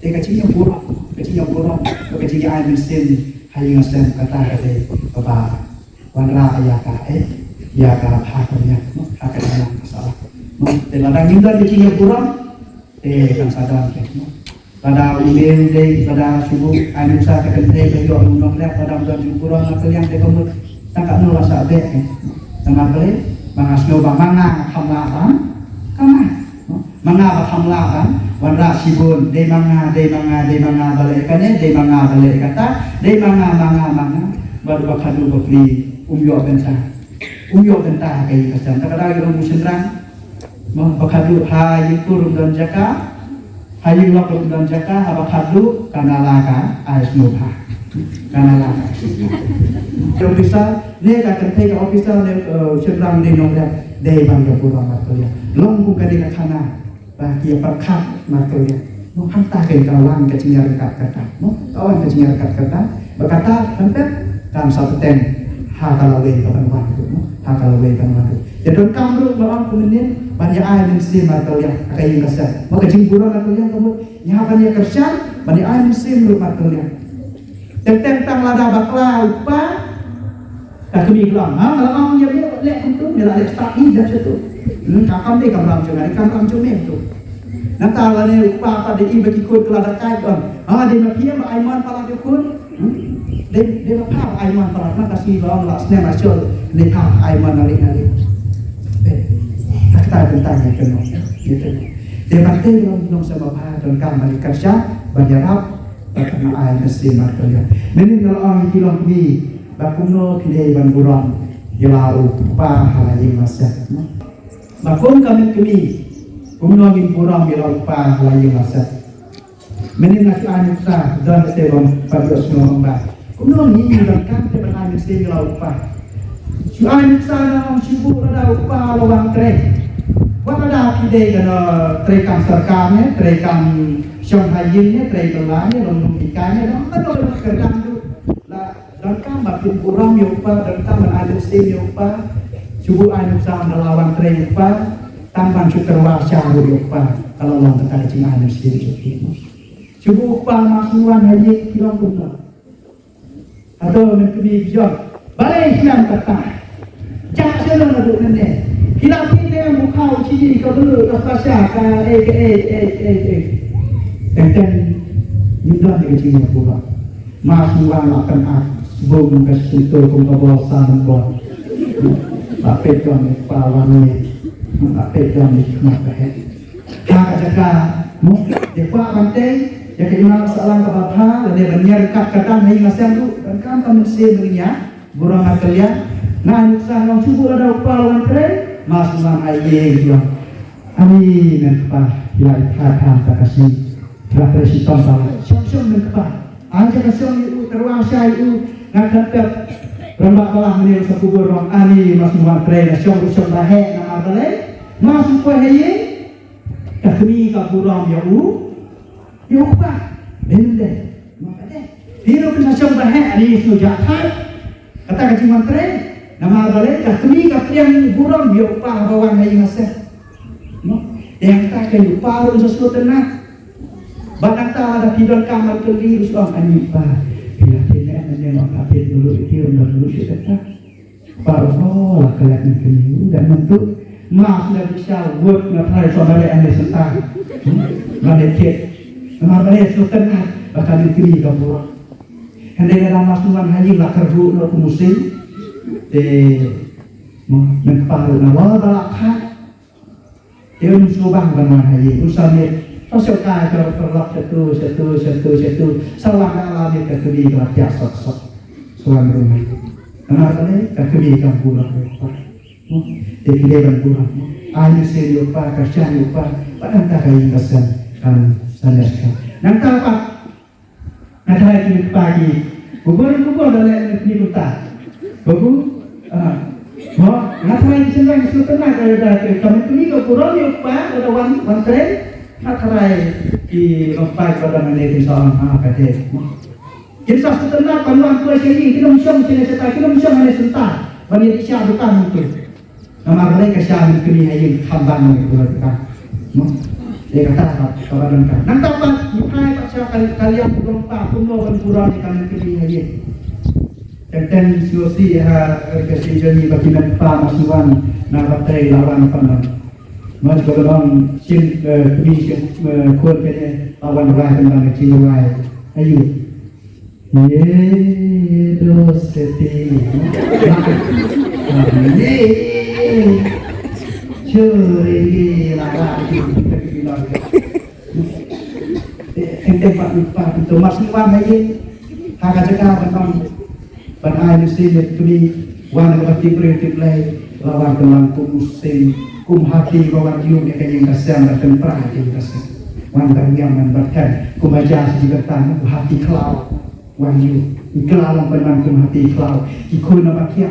Speaker 5: Dia kecil yang burang, kecil yang mesin, hanya mesin kata bapa wanra ya haknya, haknya yang salah. Dia ladang juga kecil yang burang, kan sadar kan. Pada email dia, pada subuh, anu saya kata dia beliau undang dia pada bulan burang atau yang dia kamu tak nol rasa deh, tengah beli, mengasno bangana kamlahan, kamar. Manga bahamlakan warna sibun de manga balik kata de manga baru bakal beri umyo pensa uyo bentah kayak macam tak ada orang musyarah mau bakadu hayu kurum dan jaka hayu lakukan dan jaka bakadu kanalaka ais nubha kanalaka ofisa ne ka kante ka ofisa ne syarang ne nongda dei bang pura matulya long ku kadina khana bagi perkat matulya no hanta ke kawan ke cingar kata no kawan ke cingar kata berkata hampir kan satu ten hakalawe kapan waktu no hakalawe kan waktu jadi kamu orang kemudian banyak ayat yang sih matulya kayak yang kasar maka jingpura matulya kamu nyahapannya kerja banyak ayat yang sih matulya tentang lada bakla upa tak kami kelam kalau orang yang lek untuk melak tak ida satu kakam ni kamram jangan kamram cuma tu nanti awalnya upa pada bagi kod kelada kai kan dia mafia aiman pala dia kod dia mafia aiman pala nak kasih orang lah senang masuk ni pah aiman nalik tak tahu tentang yang kena gitu dia mati belum sama pah dan kamar kerja banyak karena ayat mesti markanya. Ini kalau orang bilang ni, bakuno kini banguran jelau pahala yang masih. Bakun kami kuno banguran jelau pahala yang masih. Ini nak ayat sah dan sebab pada semua orang. Kuno ni kan terbenam mesti jelau pah. Ayat sah orang sibuk ada upah lawang trek. Pada kini kena trekan serkamnya, trekan Shanghainya, trekan lainnya, lomba ikannya, dan orang kerjaan tu, dan kan makin kurang yupa, dan kan menada sih yupa, subuh anu sama lawan trek yupa, tanpa syukur wasa yupa, kalau orang terkait dengan anu sih yupa. Subuh upah masukan haji kilang kumla, atau menteri jawab, balik siang kata, jangan selalu duduk nenek. Hilang ini muka uci kau dulu rasa siapa Tenten juga di sini pula masuk orang akan sebelum ke situ kumpulan sangat tapi kami pawan tapi kami makan hak jaga depa pantai yang kena salam ke bapa dan dia menyerkat kadang hingga siang dan kan mesti mengingat burung kalian nah insan yang cuba ada pawan tren masukkan ayat dia. Amin dan kepah yang kata kasih telah presiden salah. Syam dan kepah. Anja kasih itu terwasa itu nak kata rambak kalah menil sepuluh orang ani masukkan tren syam bahaya nama balai masuk bahaya kami kaburang ya kepah dende makanya dia kena syam bahaya ni sujud kata kasih tren nama balai kami yang burung dia upah bawang haji masa yang tak kaya upah untuk sesuatu tenang banyak tak ada pidol kamar keli usuang anipah bila kena menyenang kapit dulu itu dulu kita parolah kelihatan keliru dan bentuk maaf dan bisa work ngapai saudara anda sentang malaikat nama balai sesuatu tenang bahkan dikiri kamu hendak dalam masukan haji lah kerbu nak musim nagparu na wala balakhan yung subang banman hayi usami pasok ka perlak satu sawang alami kakuli kelatiak sok suang rumah namanya kakuli kampulang dekileban pulang ayu seri upa kasyan upa padang takayin kasan kan saneskan nang tapak natay pagi kubur dalay ni kuta bagus ngapain sih yang sebenarnya dari kami ini ke kurang ya pak ada one tren ngapain di lompat pada mana itu soal kata jadi satu tentang panduan tua sini kita mesti mana sentak bagi siapa bukan itu nama mereka siapa kini hanya hambang itu kan dia kata kalau dan nanti apa bukan pak siapa kalian lompat kuno kurang kami kini hanya dan susi kasih jadi bagian masukan nabatai lawan pandang mas kalau sin bisa kuat kene lawan rakyat dan ciwai ayo ye doseti ye curi lagi ente pak itu masukan aja hak jaga pandang Pada ayat ini kami wan ka tip lay lawan kelang kumusing kum hati bawan yu ne kayeng kasam dan pra kayeng kasam wan yang man berkan kumaja juga tan hati klau wan yu klau wan kum hati klau ikun nama kia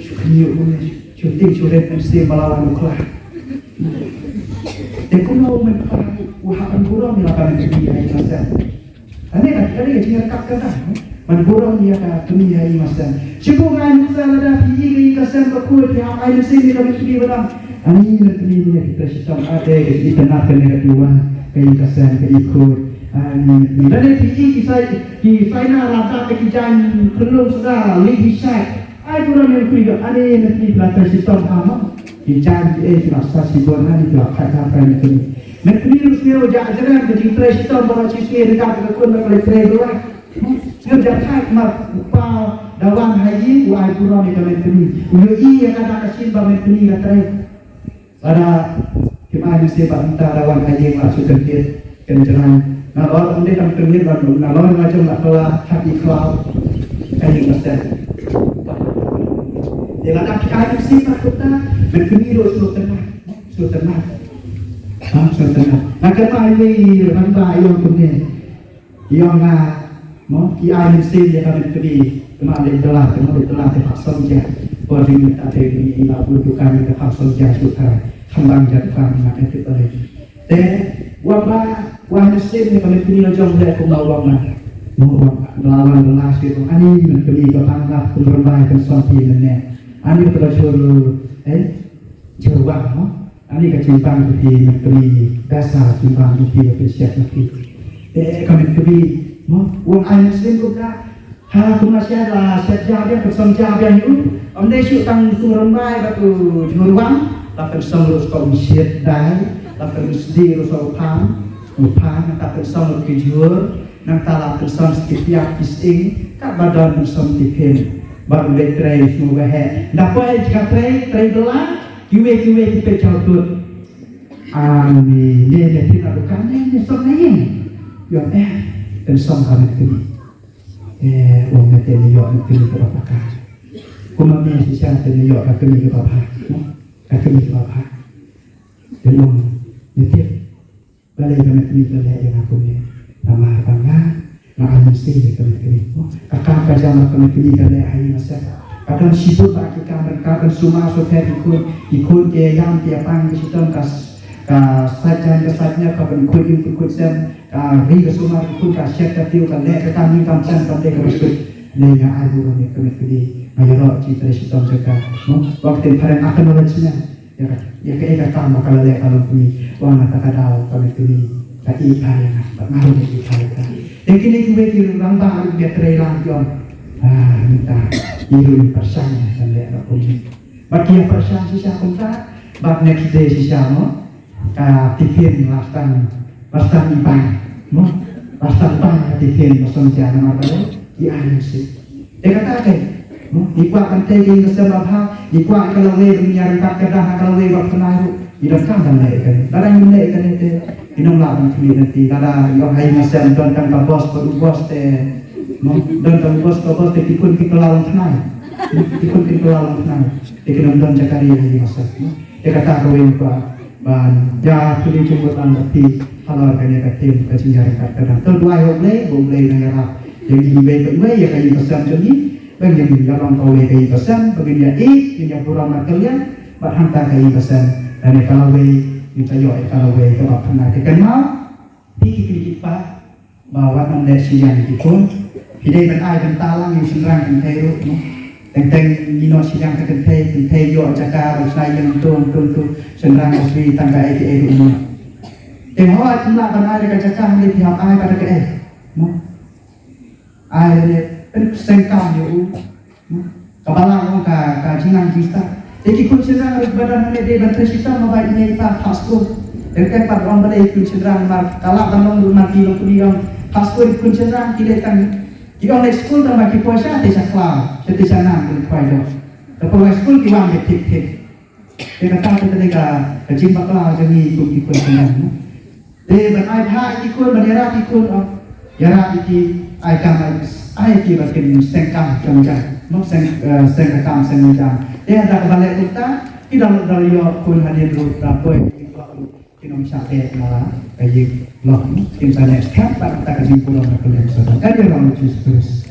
Speaker 5: syukur boleh syuting syuret mesti melawan kelah Dekun mau wahakan burung ni lakukan dunia ini masa. Ane cerita kata burung dia kata dunia ini masa. Cukup kan masa ada pergi kasan berkuat yang air sini kami pergi berang. Ani nanti dia kita sistem ada kita nak kena kedua pergi kasan pergi ikut. Ani dan pergi kita nak rata kekijan perlu sudah lebih syak. Air burung yang pergi ane nanti belakang sistem apa? Kijan rasa sibuan itu akan apa ini. Menteri Rusia jalan ke jingkrai sistem bahawa sisi dekat kekun oleh Fredora. Dia jahat mak upah dawan haji uai pura di menteri. Uyui yang ada kasih bah menteri katanya. Pada kemana sih banta dawan haji masuk kerja kenjalan. Nalor ande tam kerja baru nalor macam nak kelah hati kelau kayu besar. Dengan kayu sifat kita menteri Rusia tenang, tenang. Nak kena ini ranta yang punya, yang mo kiai mesin dia kami pergi kemarin telah terpaksa saja. Orang ini tak ada ini bukan terpaksa saja sudah kembang jatuhkan nak itu lagi. Wah mesin dia kami pergi lajang dia kumau wang melawan belas itu. Ani pergi ke pangkat berbagai konsulti mana. Ani terjur jurwang mo. Ani kecintaan di dasar cimpang di siap nanti. Kami pergi, uang air mesin juga. Aku masih ada sejak dia bersama itu. Om desi tang turun bayi batu juruang. Lapan sangurus kau misiat dai. Lapan sedih rusau pam, lapan sangurus kejur. Nang talap bersama setiap kising. Kak badan bersama tipen. Baru letrai semua he. Dapat jika trai gelang. Kiwe kita cautut. Ani dia tidak bukan ini sebenarnya. Yang dan sama kami. Orang itu yang kami berapa kali. Kumamnya sisa itu yang kami berapa. Kami berapa. Dan orang itu balai kami balai yang aku ni nama bangga. Nama mesti kami. Kakak kajian kami balai hari masa. Kadang sibuk bagi kami, kadang semua sudah ikut dia yang dia panggil sistem saja kadang ikut sem, riga semua ikut siap tapi kan lek kami kamsan pada kerusut, lek yang ada orang yang kami mayorok citra sistem juga, waktu pada akan melakukannya, ya keeka tamu kalau lek kalau kami orang tak ada kami tapi ikan tak mahu ikan. Yang kini kue rambang dia terhilang John. Minta iru persanya dan lihat aku ni. Bagi yang persan sisa kontak, bab next day sisa mo, tikin lastan ipan, mo, lastan ipan tikin masam jangan apa le, ian sih. Dia kata ke, mo, ikut pantai ini sebab hal, ikut kalau we dunia ribat kedah kalau we bab kenaru, idah kan le kan, darah ini le kan itu, inam lawan kini nanti, darah yang hai masam don kan bos bos teh. Dan bos tikun kita lawan tenang, tikun kita lawan tenang, tikun dan cakari yang masa. Dia kata kawin ban, ya pilih jemputan tapi halal kaya katim kacingari kata. Terdua boleh nayarap. Yang ini ya kayu pesan jadi, bagi yang orang kau kayu pesan, bagi dia yang kurang kalian, buat hantar kayu pesan. Dan kalau minta kalau kebab kena kekenal, pikir pak, bawa nanda siang tikun. Hidai ben ai ben talang yang senrang kan tayo no teng nino sidang ka kan tayo jaka usai yang tu senrang asli tangga ai no teng hawa tunda kan ai ka jaka ni pihak ai pada ke no ai ni pen sengkam yo no kabalang ka jinang kita jadi kun senrang badan ni de ban tersita mabai ni ta pasku dekat pat on balai kun senrang mar kalak bandong rumah di lokuriang pasku kun senrang tidak tang jika oleh sekolah dan bagi puasa tidak kelar, tidak senang berkuai dok. Tapi oleh sekolah kita ambil tip. Kita kata ketika kejimpak kelar jadi ikut senang. Dia berai ikut bendera ikut, jarak ikut, aikam ai ki bakin sengkam jam no sengkam senjam dia ada balik kita dalam dalio pun hadir ru rapoi kinom sampai malah kayak loh tim sana siapa tak kasih pulang ke dalam saudara dari orang Yesus